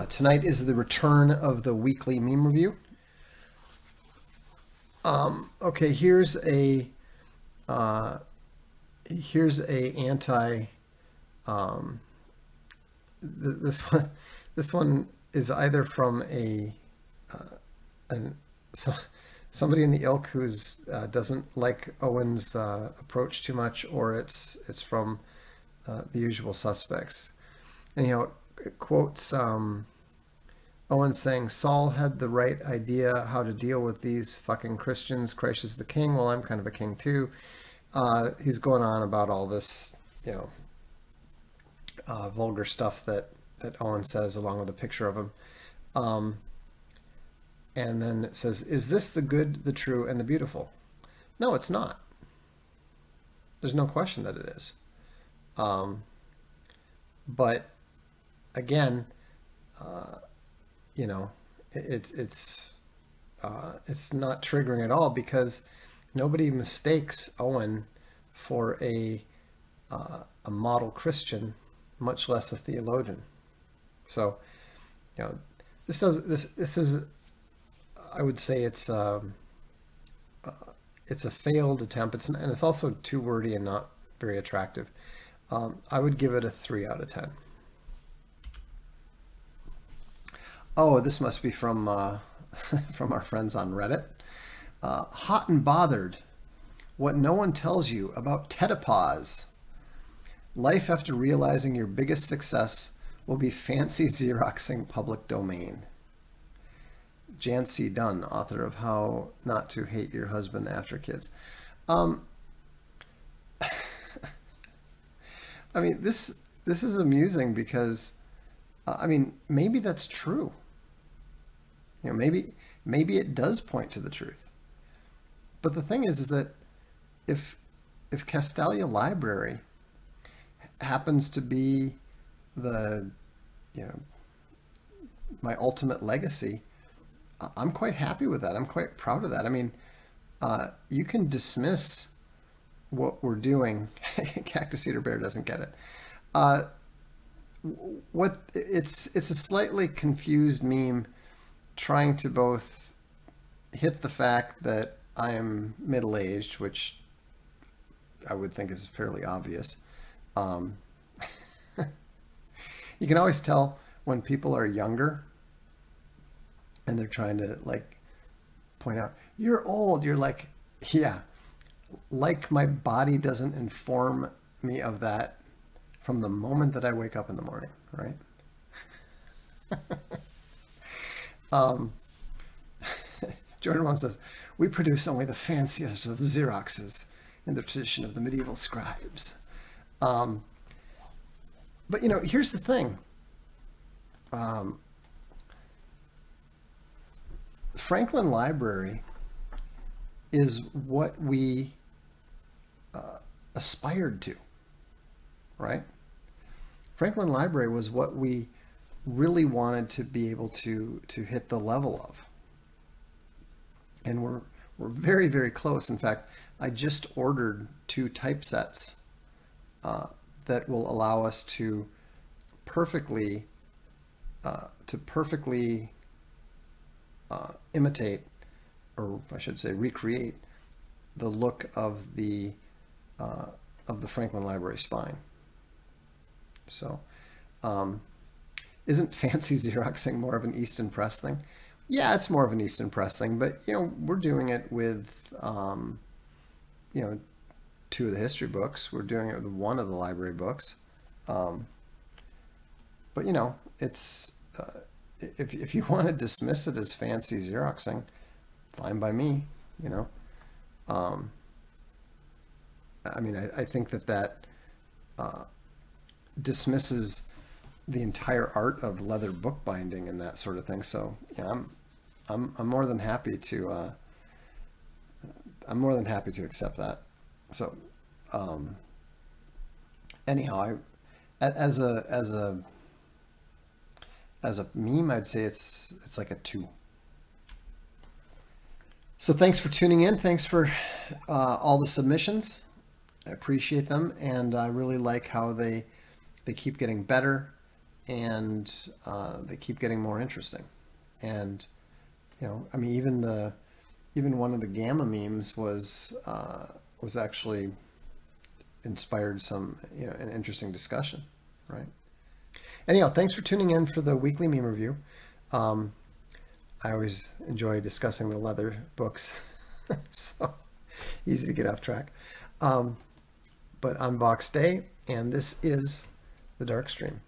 Tonight is the return of the weekly meme review. Okay, here's a anti. This one is either from somebody in the ilk who's doesn't like Owen's approach too much, or it's from the usual suspects. Anyhow, it quotes Owen saying, Saul had the right idea how to deal with these fucking Christians. Christ is the king. Well, I'm kind of a king too. He's going on about all this, vulgar stuff that Owen says, along with a picture of him. And then it says, is this the good, the true, and the beautiful? No, it's not. There's no question that it is. But again, it's not triggering at all, because nobody mistakes Owen for a model Christian, much less a theologian. So, this is, I would say it's a failed attempt. And it's also too wordy and not very attractive. I would give it a 3 out of 10. Oh, this must be from from our friends on Reddit. Hot and bothered. What no one tells you about Tedopause. Life after realizing your biggest success will be fancy Xeroxing public domain. Jan C. Dunn, author of How Not to Hate Your Husband After Kids. I mean, this is amusing because, maybe that's true. Maybe it does point to the truth. But the thing is that if Castalia Library happens to be the, my ultimate legacy, I'm quite happy with that. I'm quite proud of that. I mean, you can dismiss what we're doing. Cactus Eater Bear doesn't get it. It's a slightly confused meme trying to both hit the fact that I am middle-aged, which I would think is fairly obvious. You can always tell when people are younger and they're trying to point out, you're old. You're like, yeah, like my body doesn't inform me of that from the moment that I wake up in the morning, right? Jordan Wong says, we produce only the fanciest of Xeroxes in the tradition of the medieval scribes. But here's the thing. Franklin Library is what we aspired to, right? Franklin Library was what we really wanted to be able to hit the level of. And we're very, very close. In fact, I just ordered 2 typesets that will allow us to perfectly imitate, or I should say recreate, the look of the Franklin Library spine. So, isn't fancy Xeroxing more of an Easton Press thing? Yeah, it's more of an Easton Press thing, but we're doing it with 2 of the history books. We're doing it with 1 of the library books. But it's if you want to dismiss it as fancy Xeroxing, fine by me. I think that dismisses the entire art of leather bookbinding and that sort of thing. So yeah, I'm more than happy to accept that. So anyhow, as a meme, I'd say it's like a 2. So thanks for tuning in. Thanks for all the submissions. I appreciate them, and I really like how they keep getting better. and they keep getting more interesting. And I mean, even one of the gamma memes was actually inspired some an interesting discussion, right? Anyhow, thanks for tuning in for the weekly meme review. I always enjoy discussing the leather books, so easy to get off track. But I'm Box Day, and this is the Dark Stream.